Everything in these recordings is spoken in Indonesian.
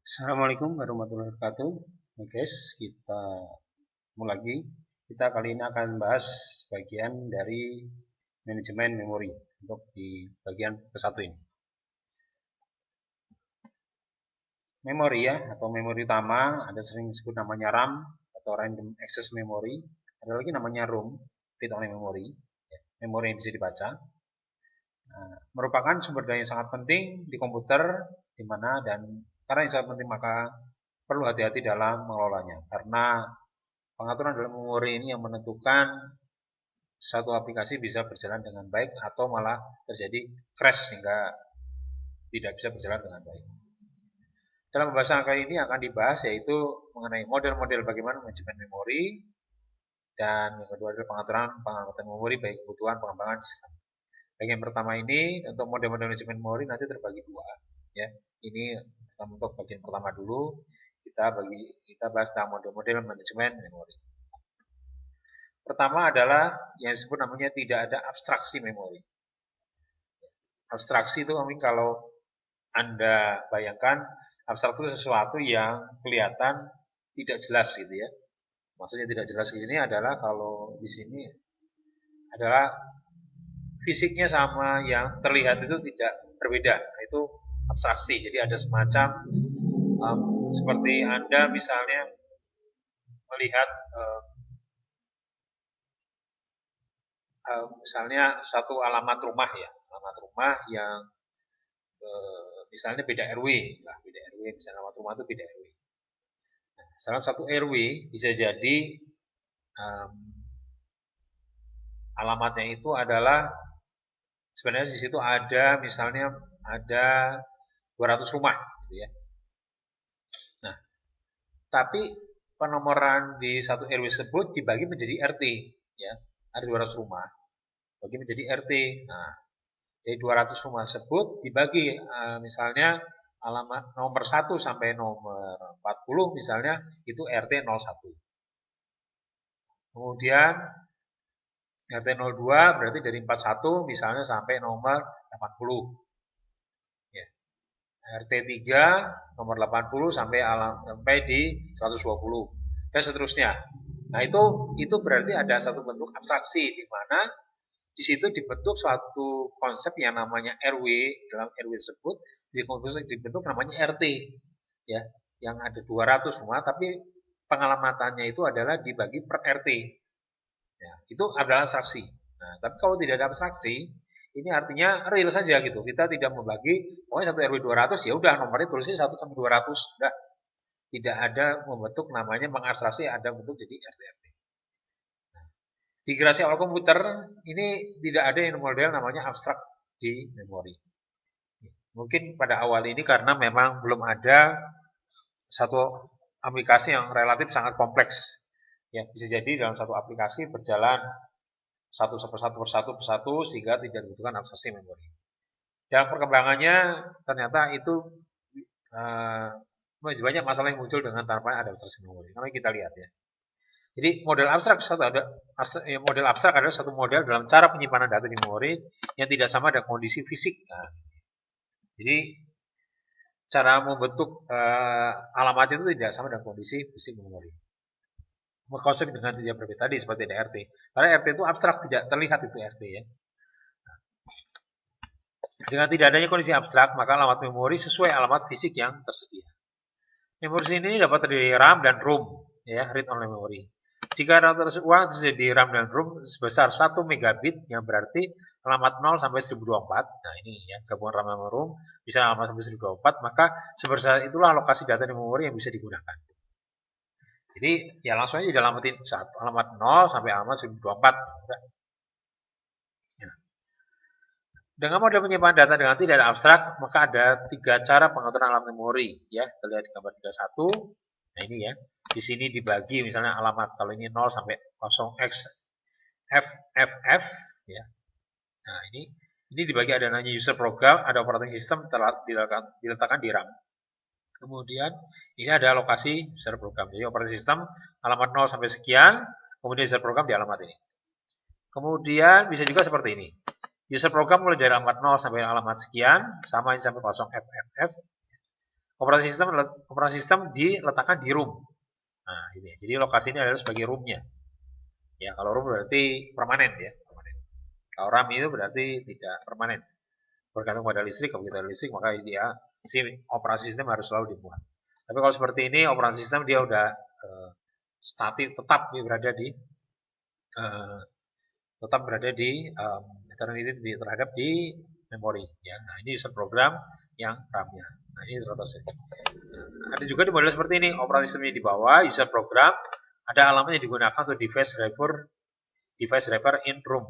Assalamualaikum warahmatullahi wabarakatuh. Nah, guys, kita mulai lagi. Kita kali ini akan bahas bagian dari manajemen memori untuk di bagian ke-1 ini. Memori ya, atau memori utama, ada sering disebut namanya RAM atau Random Access Memory. Ada lagi namanya ROM, Read Only Memory, ya, memori yang bisa dibaca. Nah, merupakan sumber daya yang sangat penting di komputer, di mana dan karena yang sangat penting maka perlu hati-hati dalam mengelolanya. Karena pengaturan dalam memori ini yang menentukan satu aplikasi bisa berjalan dengan baik atau malah terjadi crash sehingga tidak bisa berjalan dengan baik. Dalam pembahasan kali ini akan dibahas yaitu mengenai model-model bagaimana manajemen memori dan yang kedua adalah pengaturan memori bagi kebutuhan pengembangan sistem. Bagian pertama ini untuk model-model manajemen memori nanti terbagi dua ya. Ini untuk bagian pertama dulu kita bahas tentang model-model manajemen memori. Pertama adalah yang disebut namanya tidak ada abstraksi memori. Abstraksi itu kalau Anda bayangkan, abstrak itu sesuatu yang kelihatan tidak jelas gitu ya. Maksudnya tidak jelas ini adalah kalau di sini adalah fisiknya sama yang terlihat itu tidak berbeda. Nah, itu abstraksi. Jadi ada semacam seperti Anda misalnya melihat misalnya satu alamat rumah ya, alamat rumah yang misalnya beda RW lah, beda RW, misalnya alamat rumah itu beda RW. Nah, salah satu RW bisa jadi alamatnya itu adalah sebenarnya di situ ada misalnya ada 200 rumah gitu ya. Nah, tapi penomoran di satu RW tersebut dibagi menjadi RT ya. Ada 200 rumah bagi menjadi RT. Nah, dari 200 rumah tersebut dibagi misalnya alamat nomor 1 sampai nomor 40 misalnya itu RT 01. Kemudian RT 02 berarti dari 41 misalnya sampai nomor 80. Ya. RT 3 nomor 80 sampai di 120 dan seterusnya. Nah, itu berarti ada satu bentuk abstraksi di mana di situ dibentuk suatu konsep yang namanya RW, dalam RW tersebut dibentuk namanya RT ya, yang ada 200 rumah tapi pengalamatannya itu adalah dibagi per RT. Ya, itu adalah abstraksi. Nah, tapi kalau tidak ada abstraksi, ini artinya real saja gitu. Kita tidak membagi, pokoknya satu RW 200 ya udah nomornya tulisnya 1 sampai 200, udah. Tidak ada membentuk namanya mengabstraksi ada bentuk jadi RT-RT. Di generasi awal komputer ini tidak ada yang model namanya abstrak di memori. Mungkin pada awal ini karena memang belum ada satu aplikasi yang relatif sangat kompleks. Ya, bisa jadi dalam satu aplikasi berjalan satu persatu sehingga tidak dibutuhkan abstraksi memori. Dalam perkembangannya ternyata itu banyak masalah yang muncul dengan tanpa ada abstraksi memori. Namanya kita lihat ya. Jadi model abstrak adalah satu model dalam cara penyimpanan data di memori yang tidak sama dengan kondisi fisik. Nah, jadi cara membentuk alamat itu tidak sama dengan kondisi fisik memori. Konsep dengan tidak berbeda tadi seperti ada RT. Karena RT itu abstrak, tidak terlihat itu RT ya. Dengan tidak adanya kondisi abstrak, maka alamat memori sesuai alamat fisik yang tersedia. Memori ini dapat terdiri dari RAM dan ROM, ya, read only memory. Jika uang tersedia di RAM dan ROM sebesar 1 megabit, yang berarti alamat 0 sampai 1024, nah ini ya, gabungan RAM dan ROM, bisa alamat sampai 1024, maka sebesar itulah lokasi data di memori yang bisa digunakan. Jadi ya langsung aja dilamatin alamat 0 sampai alamat 1024. Ya. Dengan model penyimpanan data dengan tidak ada abstrak, maka ada 3 cara pengaturan alamat memori. Ya, terlihat di gambar 31. Nah ini ya, di sini dibagi misalnya alamat kalau ini 0 sampai 0x FFF. Ya. Nah ini dibagi ada namanya user program, ada operating system diletakkan di RAM. Kemudian ini ada lokasi user program. Jadi operating system alamat 0 sampai sekian, kemudian user program di alamat ini. Kemudian bisa juga seperti ini. User program mulai dari alamat 0 sampai alamat sekian, samain sampai 0FFF. Operasi sistem diletakkan di room. Nah, ini. Jadi lokasi ini adalah sebagai roomnya. Ya, kalau room berarti permanen ya, permanen. Kalau RAM itu berarti tidak permanen. Bergantung pada listrik, kalau kita listrik maka dia isi operasi sistem harus selalu dimuat. Tapi kalau seperti ini operasi sistem dia udah statis tetap berada di terhadap di memori ya. Nah, ini user program yang RAM-nya. Nah, ini terletak. Ada juga di model seperti ini, operasi sistemnya di bawah, user program, ada alamat yang digunakan untuk device driver in room.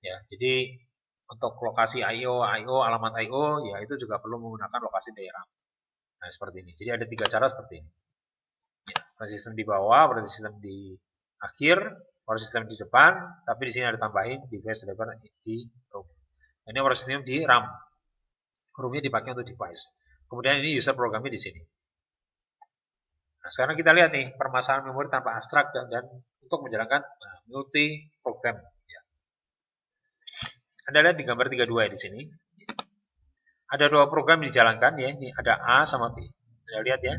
Ya, jadi untuk lokasi I/O, alamat I/O, ya itu juga perlu menggunakan lokasi daerah. Nah, seperti ini. Jadi ada 3 cara seperti ini. Ya, operasi sistem di bawah, operasi sistem di akhir, operasi sistem di depan, tapi di sini ada tambahin device driver di room. Ini operasi sistem di RAM. Roomnya dipakai untuk device. Kemudian ini user programnya di sini. Nah, sekarang kita lihat nih permasalahan memori tanpa abstrak dan untuk menjalankan multi program. Ya. Anda lihat di gambar 32 ya di sini. Ada 2 program yang dijalankan ya. Ini ada A sama B. Anda lihat ya.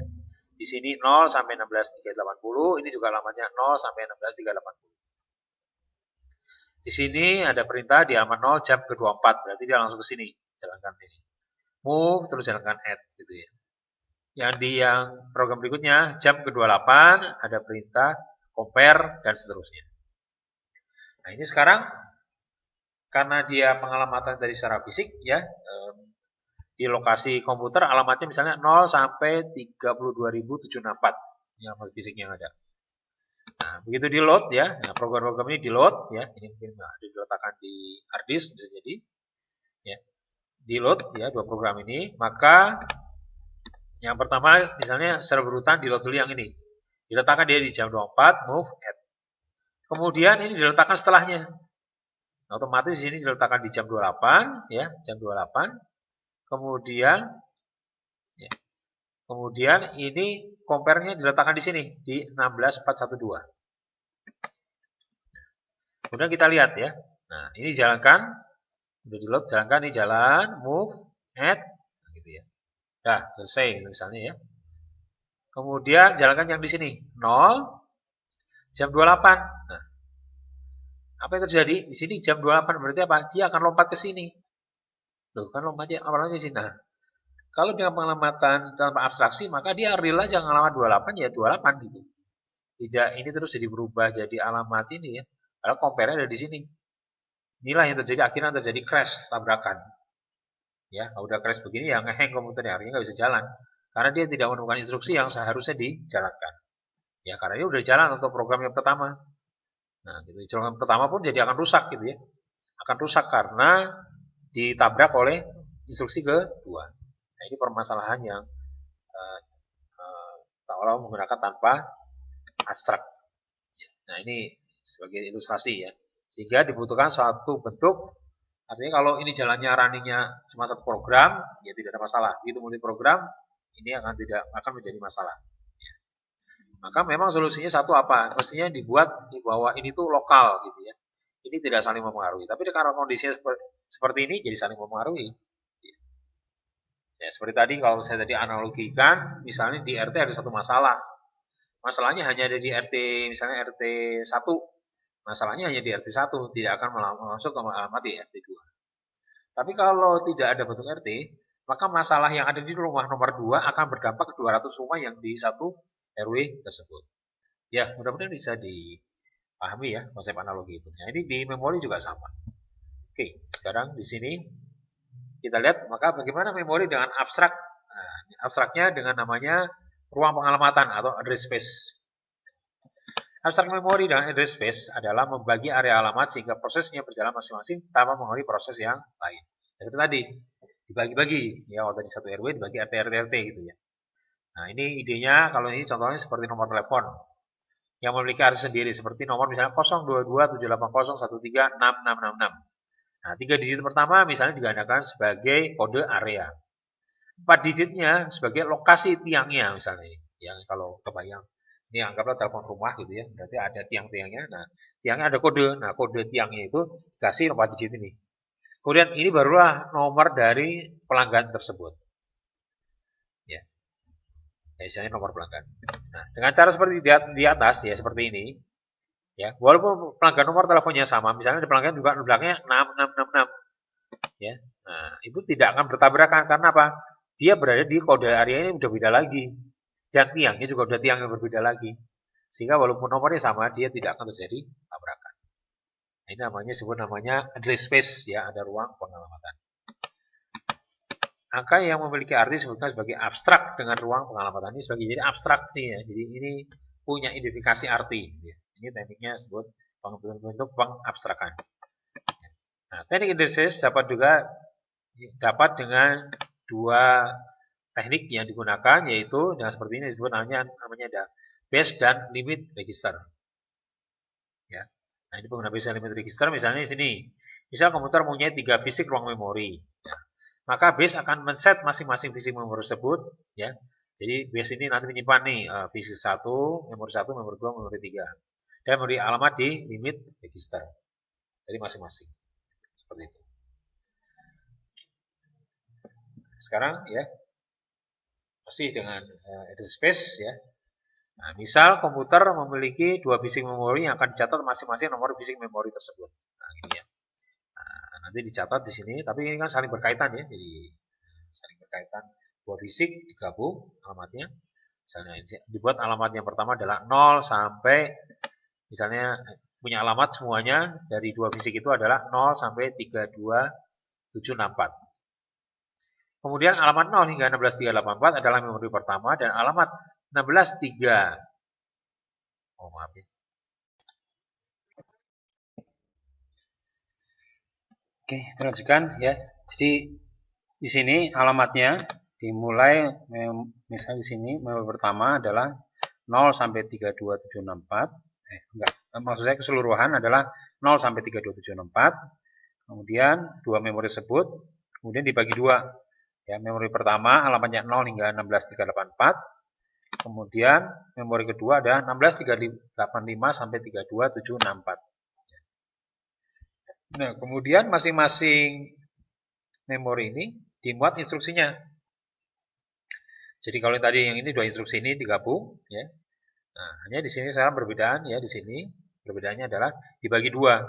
Di sini 0 sampai 16380. Ini juga alamatnya 0 sampai 16380. Di sini ada perintah di alamat 0 jam ke-24. Berarti dia langsung ke sini. Jalankan ini. Move terus jalankan add gitu ya. Yang program berikutnya jam ke-28 ada perintah compare dan seterusnya. Nah, ini sekarang karena dia pengalamatan dari secara fisik ya, di lokasi komputer alamatnya misalnya 0 sampai 32.074 yang fisiknya yang ada. Nah, begitu di load ya, nah program-program ini di load ya, ini mungkin diletakkan di hard disk bisa jadi ya. Di load ya 2 program ini, maka yang pertama misalnya secara berurutan di load dulu yang ini. Diletakkan dia di jam 24, move, add. Kemudian ini diletakkan setelahnya. Nah, otomatis di sini diletakkan di jam 28 ya, jam 28. Kemudian ya, ini compare-nya diletakkan di sini di 16412. Kemudian kita lihat ya. Nah, ini jalankan. Udah di load, jalankan ini jalan, move, add gitu ya. Dah, selesai misalnya ya. Kemudian jalankan yang di sini 0 jam 28. Nah, apa yang terjadi? Di sini jam 28 berarti apa? Dia akan lompat ke sini. Loh, kan lompatnya awalnya di sini. Nah, kalau dengan pengalamatan tanpa abstraksi, maka dia real aja ngalamat 28 ya 28 gitu. Tidak ini terus jadi berubah jadi alamat ini ya. Kalau compare ada di sini. Inilah yang terjadi, akhirnya terjadi crash, tabrakan. Ya, kalau udah crash begini ya ngehang komputernya, artinya nggak bisa jalan. Karena dia tidak menemukan instruksi yang seharusnya dijalankan. Ya, karena ini udah jalan untuk program yang pertama. Nah, gitu. Program pertama pun jadi akan rusak gitu ya. Akan rusak karena ditabrak oleh instruksi kedua. Nah, ini permasalahan yang seolah menggunakan tanpa abstrak. Nah, ini sebagai ilustrasi ya. Sehingga dibutuhkan suatu bentuk, artinya kalau ini jalannya runningnya cuma satu program, ya tidak ada masalah. Begitu multi program, ini akan menjadi masalah. Ya. Maka memang solusinya satu apa? Mestinya dibuat di bawah ini tuh lokal gitu ya. Ini tidak saling mempengaruhi. Tapi karena kondisinya seperti ini, jadi saling mempengaruhi. Ya, seperti tadi kalau saya tadi analogikan, misalnya di RT ada satu masalah. Masalahnya hanya ada di RT, misalnya RT 1. Masalahnya hanya di RT 1, tidak akan masuk ke alamat di RT 2. Tapi kalau tidak ada bentuk RT, maka masalah yang ada di rumah nomor 2 akan berdampak ke 200 rumah yang di satu RW tersebut. Ya, mudah-mudahan bisa dipahami ya konsep analogi itu. Nah, ini di memori juga sama. Oke, sekarang di sini kita lihat maka bagaimana memori dengan abstrak. Nah, abstraknya dengan namanya ruang pengalamatan atau address space. Abstrak memori dan address space adalah membagi area alamat sehingga prosesnya berjalan masing-masing tanpa mengalami proses yang lain. Dan itu tadi dibagi-bagi ya, kalau tadi satu RW dibagi RT gitu ya. Nah, ini idenya kalau ini contohnya seperti nomor telepon yang memiliki arti sendiri seperti nomor misalnya 0227801366666. Nah, 3 digit pertama misalnya digandakan sebagai kode area. 4 digitnya sebagai lokasi tiangnya misalnya. Yang kalau kebayang, ini anggaplah telepon rumah gitu ya, berarti ada tiang-tiangnya. Nah, tiangnya ada kode. Nah, kode tiangnya itu dikasih 4 digit ini. Kemudian ini barulah nomor dari pelanggan tersebut. Ya. Ya, misalnya nomor pelanggan. Nah, dengan cara seperti di atas ya seperti ini, ya, walaupun pelanggan nomor teleponnya sama, misalnya di pelanggan juga belakangnya 6666, ya. Nah, itu tidak akan bertabrakan karena apa? Dia berada di kode area ini udah beda lagi. Dan tiangnya juga udah tiang yang berbeda lagi. Sehingga walaupun nomornya sama, dia tidak akan terjadi tabrakan. Nah, ini namanya address space ya, ada ruang pengalamatan. Angka yang memiliki arti disebutkan sebagai abstrak dengan ruang pengalamatan ini sebagai jadi abstraksi ya. Jadi ini punya identifikasi arti. Ya. Ini tekniknya disebut bentuk pengabstrakan. Nah, teknik indices dapat dengan dua teknik yang digunakan yaitu dengan seperti ini disebut namanya ada base dan limit register. Ya. Nah, ini pengguna base dan limit register misalnya di sini. Misal komputer mempunyai 3 fisik ruang memori. Ya. Maka base akan men-set masing-masing fisik memori tersebut ya. Jadi base ini nanti menyimpan nih fisik 1, memori 1, memori 2, memori 3. Dan memberi alamat di limit register. Jadi masing-masing. Seperti itu. Sekarang ya masih dengan address space ya. Nah, misal komputer memiliki 2 fisik memori yang akan dicatat masing-masing nomor fisik memori tersebut. Nah, ini ya. Nah, nanti dicatat di sini, tapi ini kan saling berkaitan ya. Jadi saling berkaitan 2 fisik digabung alamatnya. Misalnya dibuat alamat yang pertama adalah 0 sampai misalnya punya alamat semuanya dari 2 fisik itu adalah 0 sampai 32764. Kemudian alamat 0 hingga 16384 adalah memori pertama dan alamat 163. Oh, maaf ya. Oke, teruskan ya. Jadi di sini alamatnya dimulai misalnya di sini memori pertama adalah 0 sampai 32764. Enggak, maksud saya keseluruhan adalah 0 sampai 32764. Kemudian dua memori tersebut kemudian dibagi dua. Ya, memori pertama alamatnya 0 hingga 16384. Kemudian memori kedua ada 16385 sampai 32764. Nah, kemudian masing-masing memori ini dimuat instruksinya. Jadi kalau tadi yang ini dua instruksi ini digabung, ya. Nah, hanya di sini sekarang perbedaan ya di sini perbedaannya adalah dibagi dua.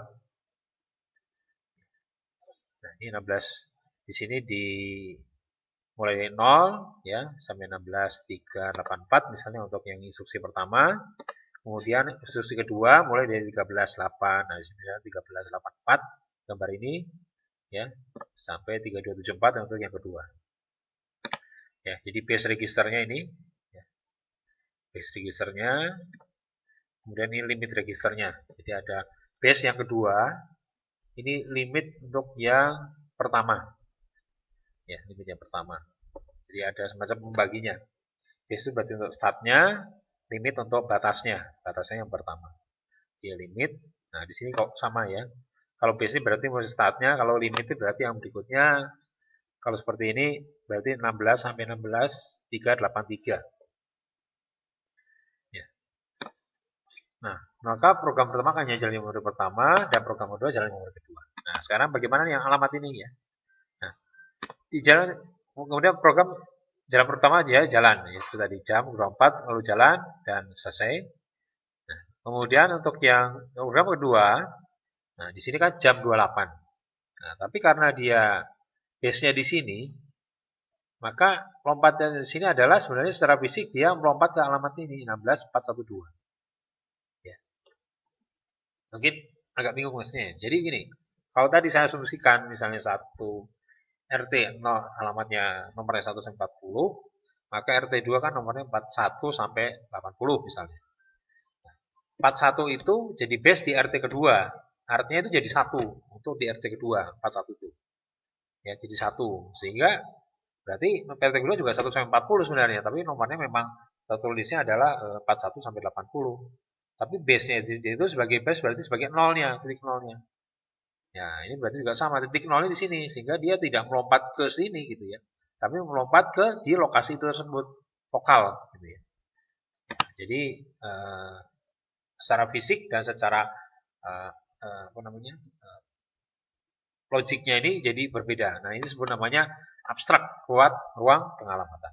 Nah, ini 16 di sini di mulai dari 0 ya sampai 16384 misalnya untuk yang instruksi pertama. Kemudian instruksi kedua mulai dari 138. Nah, di sini 1384 gambar ini ya sampai 3274 untuk yang kedua. Ya, jadi base registernya ini ya, base registernya kemudian ini limit registernya. Jadi ada base yang kedua, ini limit untuk yang pertama. Ya, limit yang pertama. Jadi ada semacam pembaginya. Base itu berarti untuk startnya, limit untuk batasnya. Batasnya yang pertama. Ya, limit. Nah, di sini kok sama ya. Kalau base ini berarti mulai startnya, kalau limit itu berarti yang berikutnya. Kalau seperti ini berarti 16 sampai 16 383. Ya. Nah, maka program pertama akan jalan memori pertama dan program kedua jalan memori kedua. Nah, sekarang bagaimana yang alamat ini ya? Nah, di jalan kemudian program jalan pertama aja jalan itu tadi jam 24 lalu jalan dan selesai. Nah, kemudian untuk yang program kedua, nah di sini kan jam 28. Nah, tapi karena dia base-nya di sini, maka lompatnya di sini adalah sebenarnya secara fisik dia melompat ke alamat ini 16412. Ya. Mungkin agak bingung maksudnya. Jadi gini, kalau tadi saya asumsikan misalnya satu RT 0 alamatnya nomornya 1 sampai 40, maka RT 2 kan nomornya 41 sampai 80 misalnya. 41 itu jadi base di RT kedua. Artinya itu jadi 1 untuk di RT kedua, 41 itu. Ya, jadi 1. Sehingga berarti RT kedua juga 1 sampai 40 sebenarnya, tapi nomornya memang tulisnya adalah 41 sampai 80. Tapi base-nya itu sebagai base berarti sebagai nolnya, titik nolnya. Ya, ini berarti juga sama titik nolnya di sini sehingga dia tidak melompat ke sini gitu ya. Tapi melompat ke di lokasi tersebut, lokal gitu ya. Jadi secara fisik dan secara logiknya ini jadi berbeda. Nah, ini disebut namanya abstrak ruang pengalamatan.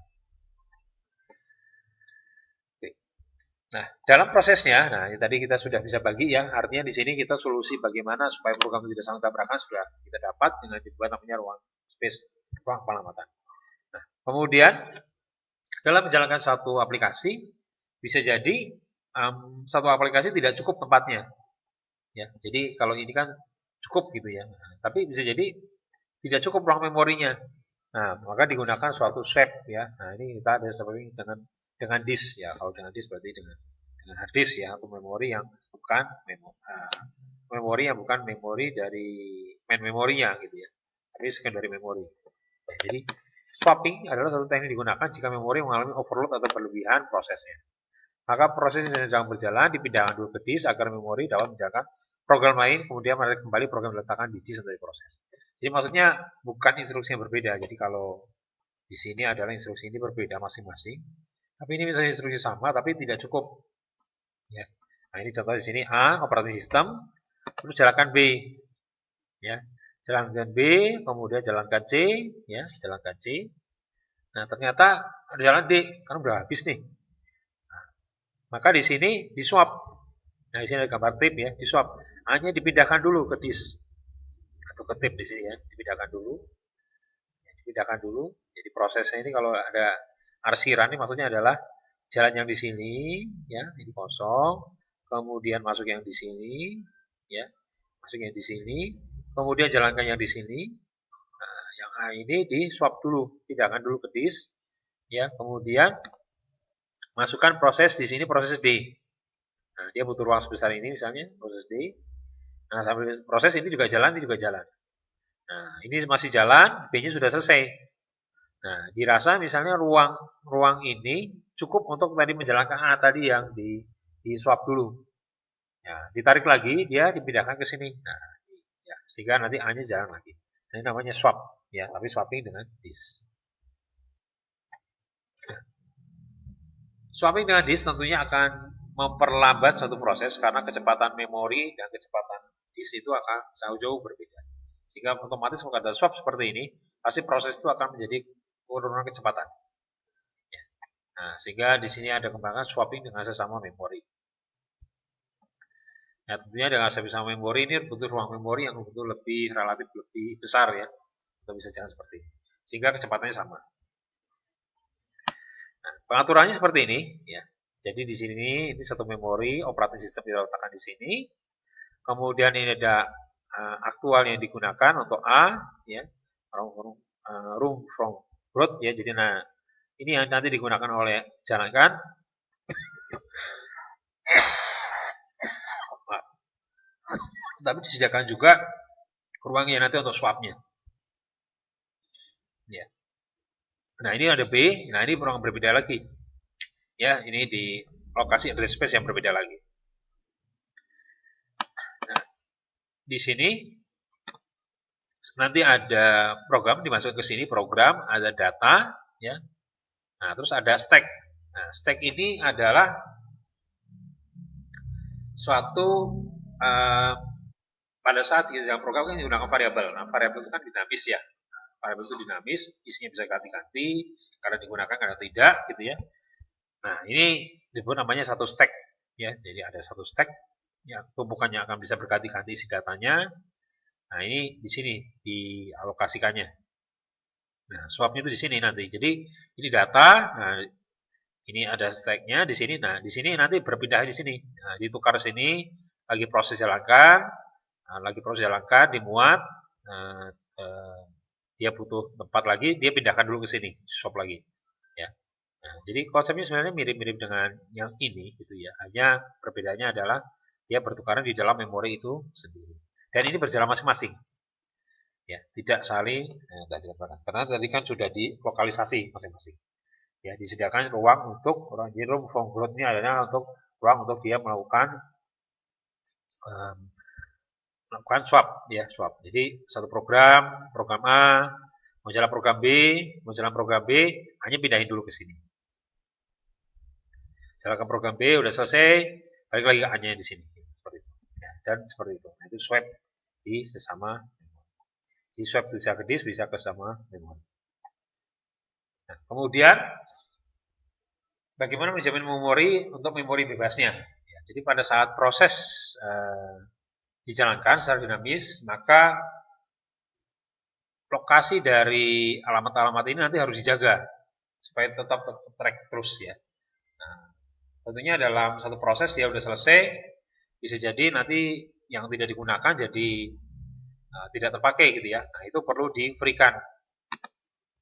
Nah, dalam prosesnya, nah tadi kita sudah bisa bagi ya, artinya di sini kita solusi bagaimana supaya program tidak saling tabrakan sudah kita dapat dengan dibuat namanya ruang space, ruang pengamatan. Nah, kemudian dalam menjalankan satu aplikasi bisa jadi satu aplikasi tidak cukup tempatnya, ya. Jadi kalau ini kan cukup gitu ya, nah, tapi bisa jadi tidak cukup ruang memorinya. Nah, maka digunakan suatu swap ya. Nah, ini kita ada seperti dengan disk ya. Kalau dengan disk berarti dengan hard disk ya, atau memori yang bukan memori dari main memorinya gitu ya, tapi secondary memori. Nah, jadi swapping adalah satu teknik digunakan jika memori mengalami overload atau berlebihan prosesnya. Maka proses yang sedang berjalan dipindahkan dulu ke disk agar memori dapat menjalankan program lain, kemudian menarik kembali program diletakkan di disk untuk diproses. Jadi maksudnya bukan instruksi yang berbeda. Jadi kalau di sini adalah instruksi ini berbeda masing-masing, tapi ini misalnya instruksi sama tapi tidak cukup. Ya. Nah ini contoh di sini A operating system, terus jalankan B, ya, jalankan B, kemudian jalankan C, ya, jalankan C. Nah ternyata ada jalan D, kan udah habis nih. Nah, maka di sini di swap. Nah di sini ada gambar tape ya, di swap. Hanya dipindahkan dulu ke disk atau ke tape di sini ya, dipindahkan dulu, dipindahkan dulu. Jadi prosesnya ini kalau ada arsiran ini maksudnya adalah jalan yang di sini, ya, ini kosong, kemudian masuk yang di sini, ya, masuk yang di sini, kemudian jalankan yang di sini. Nah, yang A ini di swap dulu, pindahkan dulu ke disk, ya, kemudian masukkan proses di sini proses D. Nah, dia butuh ruang sebesar ini misalnya, proses D. Nah, sambil proses ini juga jalan, ini juga jalan. Nah, ini masih jalan, B-nya sudah selesai. Nah, dirasa misalnya ruang ini cukup untuk tadi menjalankan A tadi yang di swap dulu. Ya, ditarik lagi, dia dipindahkan ke sini. Nah, ya, sehingga nanti A-nya jalan lagi. Nah, ini namanya swap, ya, tapi swapping dengan disk. Swapping dengan disk tentunya akan memperlambat suatu proses karena kecepatan memori dan kecepatan disk itu akan jauh-jauh berbeda. Sehingga otomatis kalau ada swap seperti ini, pasti proses itu akan menjadi penurunan kecepatan. Nah, sehingga di sini ada kembangan swapping dengan sesama memori. Ya, tentunya dengan sesama memori ini butuh ruang memori yang betul lebih relatif lebih besar ya, untuk bisa jalan seperti ini. Sehingga kecepatannya sama. Nah, pengaturannya seperti ini ya. Jadi di sini ini satu memori operating system kita letakkan di sini. Kemudian ini ada aktual yang digunakan untuk A ya, room from root ya. Jadi nah ini yang nanti digunakan oleh jalankan. Tapi disediakan juga ruangnya nanti untuk swapnya. Ya. Nah ini ada B, nah ini ruang berbeda lagi. Ya, ini di lokasi address space yang berbeda lagi. Nah, di sini nanti ada program dimasukkan ke sini, program, ada data, ya. Nah, terus ada stack. Nah, stack ini adalah suatu pada saat kita dalam program kan digunakan variabel. Nah, variabel itu kan dinamis ya. Variabel itu dinamis, isinya bisa ganti-ganti, karena digunakan karena tidak, gitu ya. Nah, ini disebut namanya satu stack, ya. Jadi ada satu stack, ya, tumpukannya akan bisa berganti-ganti isi datanya. Nah, ini di sini dialokasikannya. Nah, swapnya itu di sini nanti. Jadi ini data, nah, ini ada stacknya di sini. Nah, di sini nanti berpindah di sini. Nah, ditukar sini, lagi proses jalankan, dimuat. Nah, dia butuh tempat lagi, dia pindahkan dulu ke sini, swap lagi. Ya. Nah, jadi konsepnya sebenarnya mirip-mirip dengan yang ini, gitu ya. Hanya perbedaannya adalah dia bertukaran di dalam memori itu sendiri. Dan ini berjalan masing-masing. Ya, tidak saling karena tadi kan sudah dilokalisasi masing-masing. Ya, disediakan ruang untuk jadi room from growth ini adalah untuk ruang untuk dia melakukan swap ya, swap. Jadi satu program A mau jalan program B, hanya pindahin dulu ke sini. Jalankan program B udah selesai, balik lagi ke A-nya di sini. Seperti itu. Ya, dan seperti itu. Nah, itu swap di sesama di swap bisa ke disk, bisa ke sama memori. Nah, kemudian bagaimana menjamin memori untuk memori bebasnya? Ya, jadi pada saat proses dijalankan secara dinamis, maka lokasi dari alamat-alamat ini nanti harus dijaga supaya tetap track terus ya. Nah, tentunya dalam satu proses dia sudah selesai, bisa jadi nanti yang tidak digunakan jadi tidak terpakai gitu ya. Nah, itu perlu di-free-kan.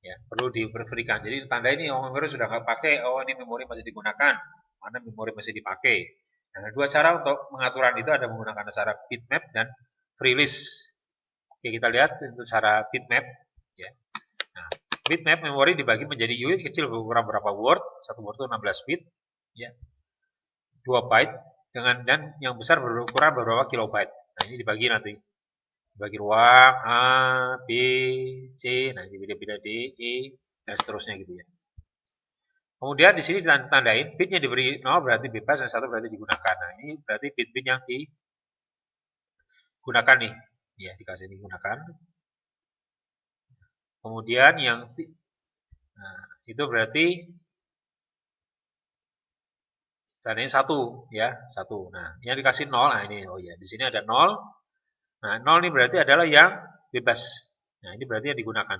Ya, perlu di-free-kan. Jadi tanda ini oh memori sudah nggak pakai, oh ini memori masih digunakan, mana memori masih dipakai. Nah, dua cara untuk mengaturan itu ada menggunakan cara bitmap dan free list. Oke, kita lihat untuk cara bitmap ya. Nah, bitmap memori dibagi menjadi unit kecil berukuran berapa word, satu word itu 16 bit ya. 2 byte dengan dan yang besar berukuran beberapa kilobyte. Nah, ini dibagi nanti. Dibagi ruang A, B, C, nah ini beda-beda D, E dan seterusnya gitu ya. Kemudian di sini ditandain bitnya diberi 0 berarti bebas dan 1 berarti digunakan. Nah, ini berarti bit-bit yang digunakan nih. Ya, dikasih digunakan. Kemudian yang nah, itu berarti tandanya 1 ya, 1. Nah, yang dikasih 0, nah ini oh ya, di sini ada 0. Nah, 0 ini berarti adalah yang bebas. Nah, ini berarti yang digunakan.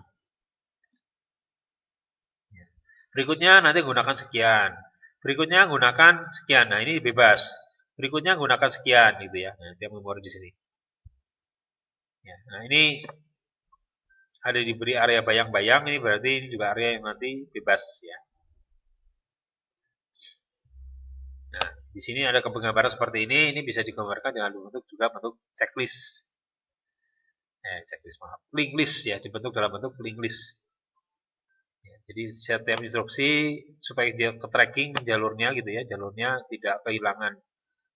Berikutnya nanti gunakan sekian. Berikutnya gunakan sekian. Nah, ini bebas. Berikutnya gunakan sekian gitu ya. Nah, dia memori di sini. Ya, nah, ini ada diberi area bayang-bayang, ini berarti ini juga area yang nanti bebas ya. Nah, di sini ada penggambaran seperti ini bisa digambarkan dengan bentuk juga bentuk checklist. Checklist maaf, link list ya, dibentuk dalam bentuk link list. Ya, jadi setiap instruksi supaya dia ke tracking jalurnya gitu ya, jalurnya tidak kehilangan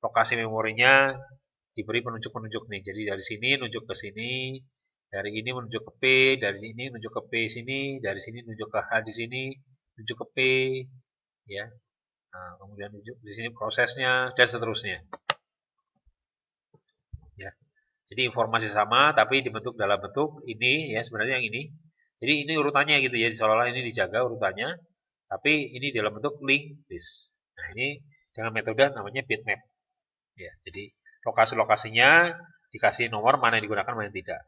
lokasi memorinya, diberi penunjuk-penunjuk nih. Jadi dari sini nunjuk ke sini, dari ini menunjuk ke P, dari sini nunjuk ke P sini, dari sini nunjuk ke H di sini, nunjuk ke P, ya. Nah, kemudian nunjuk di sini prosesnya dan seterusnya. Ya. Jadi informasi sama tapi dibentuk dalam bentuk ini ya, sebenarnya yang ini. Jadi ini urutannya gitu ya, seolah-olah ini dijaga urutannya, tapi ini dalam bentuk link list. Nah, ini dengan metode namanya bitmap. Ya, jadi lokasi-lokasinya dikasih nomor mana yang digunakan mana yang tidak.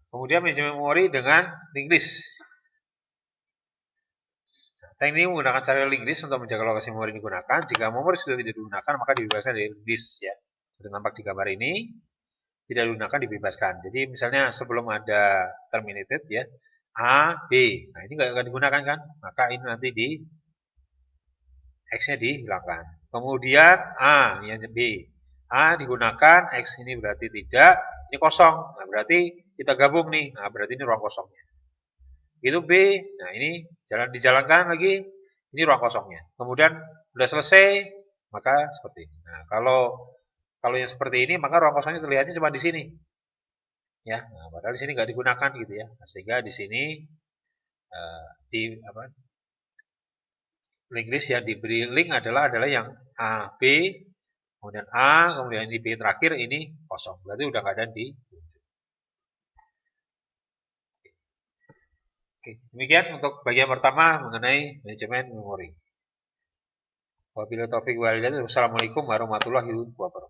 Kemudian manajemen memori dengan link list. Teknik ini menggunakan cara link list untuk menjaga lokasi memori digunakan. Jika memori sudah tidak digunakan, maka dibebaskan dari link list ya. Seperti tampak di gambar ini, tidak digunakan dibebaskan. Jadi misalnya sebelum ada terminated ya, A, B. Nah, ini nggak digunakan kan? Maka ini nanti di X-nya dihilangkan. Kemudian A, yang B. A digunakan, X ini berarti tidak, ini kosong. Nah, berarti kita gabung nih. Nah, berarti ini ruang kosongnya. Itu B, nah ini dijalankan lagi, ini ruang kosongnya. Kemudian sudah selesai, maka seperti ini. Nah, kalau yang seperti ini, maka ruang kosongnya terlihatnya cuma di sini. Ya, nah, padahal di sini nggak digunakan gitu ya. Nah, sehingga di sini link list yang diberi link adalah yang A, B, kemudian A, kemudian ini B terakhir, ini kosong. Berarti udah nggak ada di. Oke, demikian untuk bagian pertama mengenai manajemen memori. Wabillahi taufiq wal hidayah. Wassalamualaikum warahmatullahi wabarakatuh.